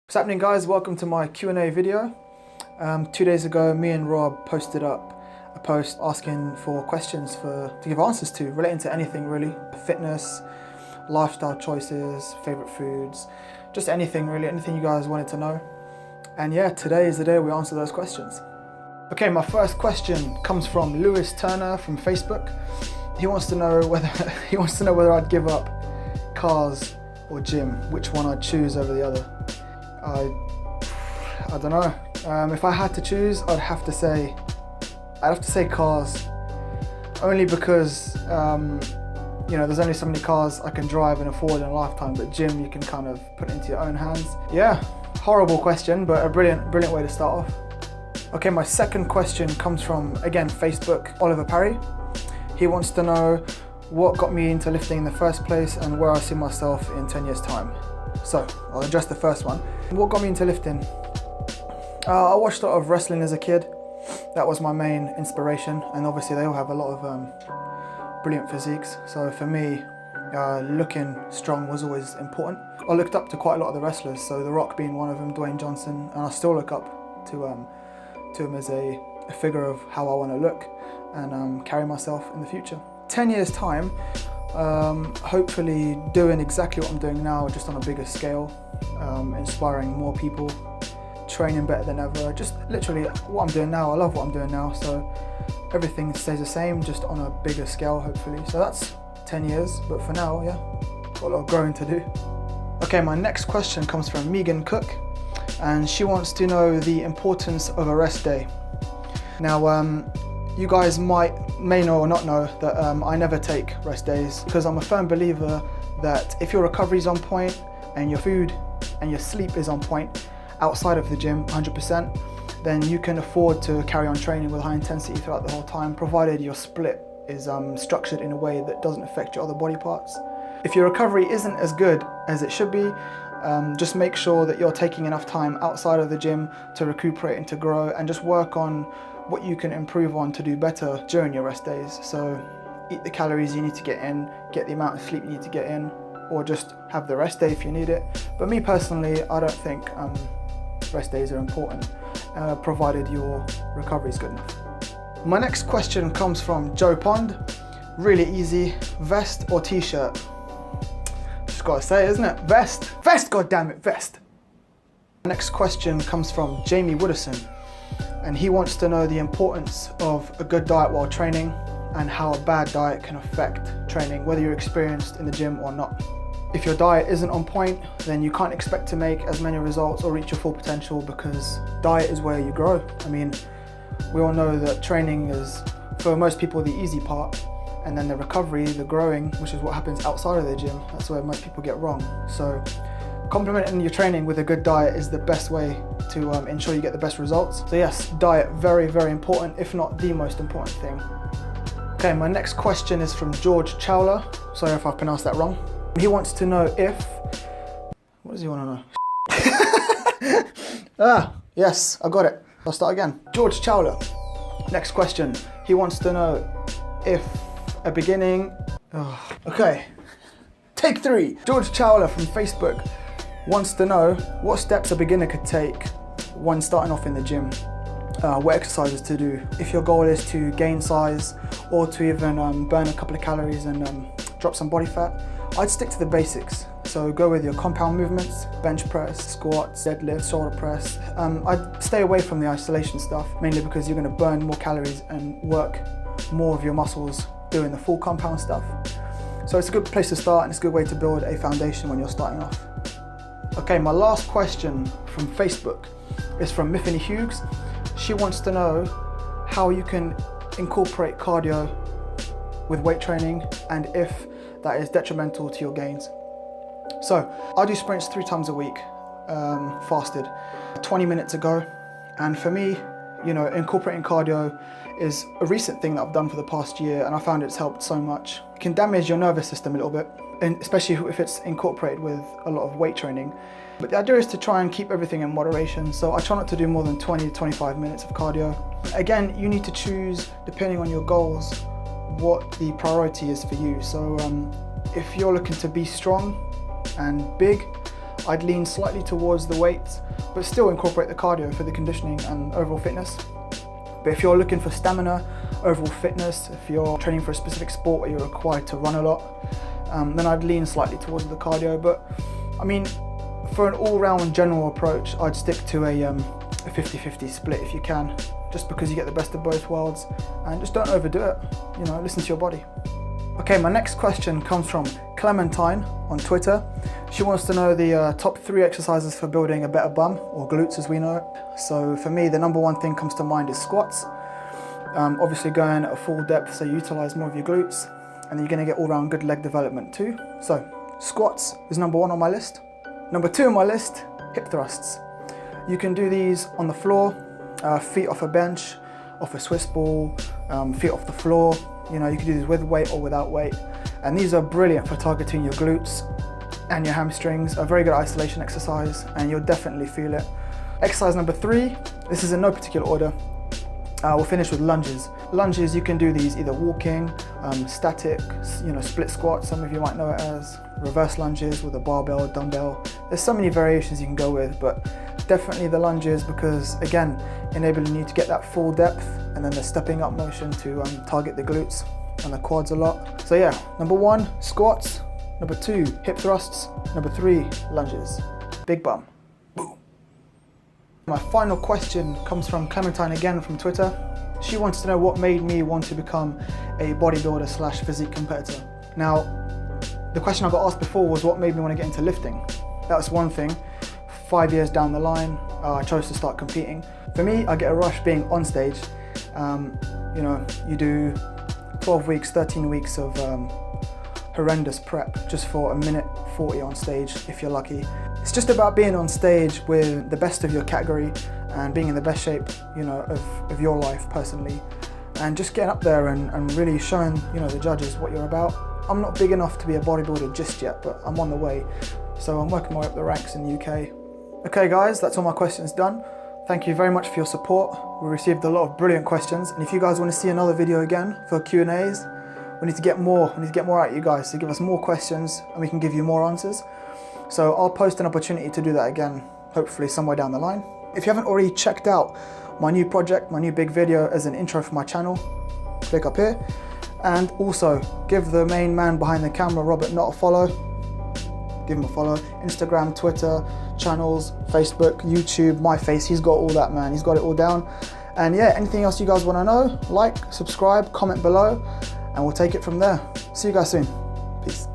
What's happening, guys? Welcome to my Q&A video. 2 days ago, me and Rob posted up a post asking for questions to give answers to, relating to anything really. Fitness, lifestyle choices, favorite foods, just anything really, anything you guys wanted to know. And yeah, today is the day we answer those questions. Okay, my first question comes from Lewis Turner from Facebook. He wants to know whether I'd give up cars or gym, which one I'd choose over the other. I don't know. If I had to choose, I'd have to say cars. Only because there's only so many cars I can drive and afford in a lifetime, but gym you can kind of put into your own hands. Yeah, horrible question, but a brilliant way to start off. Okay, my second question comes from, again, Facebook, Oliver Parry. He wants to know what got me into lifting in the first place and where I see myself in 10 years time. So I'll address the first one. What got me into lifting? I watched a lot of wrestling as a kid. That was my main inspiration, and obviously they all have a lot of brilliant physiques. So for me, looking strong was always important. I looked up to quite a lot of the wrestlers, so The Rock being one of them, Dwayne Johnson, and I still look up to him as a figure of how I want to look and carry myself in the future. 10 years time, hopefully doing exactly what I'm doing now, just on a bigger scale, inspiring more people, training better than ever, just literally what I'm doing now. I love what I'm doing now, so everything stays the same, just on a bigger scale hopefully. So that's 10 years, but for now, yeah, got a lot of growing to do. Okay, my next question comes from Megan Cook, and she wants to know the importance of a rest day. Now, you guys may know or not know that I never take rest days, because I'm a firm believer that if your recovery is on point and your food and your sleep is on point outside of the gym 100%, then you can afford to carry on training with high intensity throughout the whole time, provided your split is structured in a way that doesn't affect your other body parts. If your recovery isn't as good as it should be, just make sure that you're taking enough time outside of the gym to recuperate and to grow, and just work on what you can improve on to do better during your rest days. So eat the calories you need to get in, get the amount of sleep you need to get in, or just have the rest day if you need it. But me personally, I don't think rest days are important, provided your recovery is good enough. My next question comes from Joe Pond. Really easy, vest or t-shirt? Just gotta say, isn't it? Vest, god damn it, vest. Next question comes from Jamie Wooderson, and he wants to know the importance of a good diet while training and how a bad diet can affect training, whether you're experienced in the gym or not. If your diet isn't on point, then you can't expect to make as many results or reach your full potential, because diet is where you grow. I mean, we all know that training is, for most people, the easy part, and then the recovery, the growing, which is what happens outside of the gym, that's where most people get wrong. So complementing your training with a good diet is the best way to ensure you get the best results. So yes, diet, very, very important, if not the most important thing. Okay, my next question is from George Chowler. Sorry if I pronounced that wrong. He wants to know what does he want to know? Yes, I got it. I'll start again. George Chowler, next question. He wants to know if a beginning, okay, take 3. George Chowler from Facebook wants to know what steps a beginner could take when starting off in the gym, what exercises to do. If your goal is to gain size or to even burn a couple of calories and drop some body fat, I'd stick to the basics. So go with your compound movements, bench press, squats, deadlifts, shoulder press. I'd stay away from the isolation stuff, mainly because you're going to burn more calories and work more of your muscles doing the full compound stuff. So it's a good place to start, and it's a good way to build a foundation when you're starting off. Okay, my last question from Facebook is from Miffany Hughes. She wants to know how you can incorporate cardio with weight training, and if that is detrimental to your gains. So I do sprints 3 times a week, fasted, 20 minutes ago. And for me, incorporating cardio is a recent thing that I've done for the past year, and I found it's helped so much. It can damage your nervous system a little bit, and especially if it's incorporated with a lot of weight training. But the idea is to try and keep everything in moderation. So I try not to do more than 20 to 25 minutes of cardio. Again, you need to choose, depending on your goals, what the priority is for you. So if you're looking to be strong and big, I'd lean slightly towards the weights, but still incorporate the cardio for the conditioning and overall fitness. But if you're looking for stamina, overall fitness, if you're training for a specific sport where you're required to run a lot, then I'd lean slightly towards the cardio. But I mean, for an all-round general approach, I'd stick to a 50-50 split if you can, just because you get the best of both worlds, and just don't overdo it, you know, listen to your body. Okay, my next question comes from Clementine on Twitter. She wants to know the top 3 exercises for building a better bum, or glutes as we know it. So for me, the number 1 thing comes to mind is squats. Obviously going at a full depth, so you utilize more of your glutes, and then you're gonna get all round good leg development too. So squats is number 1 on my list. Number 2 on my list, hip thrusts. You can do these on the floor, feet off a bench, off a Swiss ball, feet off the floor. You know, you can do these with weight or without weight. And these are brilliant for targeting your glutes and your hamstrings. A very good isolation exercise, and you'll definitely feel it. Exercise number 3, this is in no particular order. We'll finish with lunges. Lunges, you can do these either walking, static, you know, split squats, some of you might know it as, reverse lunges with a barbell, dumbbell. There's so many variations you can go with, but definitely the lunges, because again, enabling you to get that full depth, and then the stepping up motion to target the glutes and the quads a lot. So yeah, number 1, squats. Number 2, hip thrusts. Number 3, lunges. Big bum. Boom. My final question comes from Clementine again from Twitter. She wants to know what made me want to become a bodybuilder / physique competitor. Now, the question I got asked before was what made me want to get into lifting. That's one thing. 5 years down the line, I chose to start competing. For me, I get a rush being on stage. You know, you do 12 weeks, 13 weeks of horrendous prep just for 1:40 on stage if you're lucky. It's just about being on stage with the best of your category and being in the best shape, you know, of your life personally, and just getting up there and really showing, you know, the judges what you're about. I'm not big enough to be a bodybuilder just yet, but I'm on the way. So I'm working my way up the ranks in the UK. Okay guys, that's all my questions done. Thank you very much for your support. We received a lot of brilliant questions, and if you guys want to see another video again for Q&As, we need to get more out of you guys, so give us more questions and we can give you more answers. So I'll post an opportunity to do that again, hopefully somewhere down the line. If you haven't already checked out my new project, my new big video as an intro for my channel, click up here. And also give the main man behind the camera, Robert Knott, a follow. Give him a follow. Instagram, Twitter, channels, Facebook, YouTube, my face, he's got all that, man. He's got it all down. And yeah, anything else you guys want to know, like, subscribe, comment below, and we'll take it from there. See you guys soon. Peace.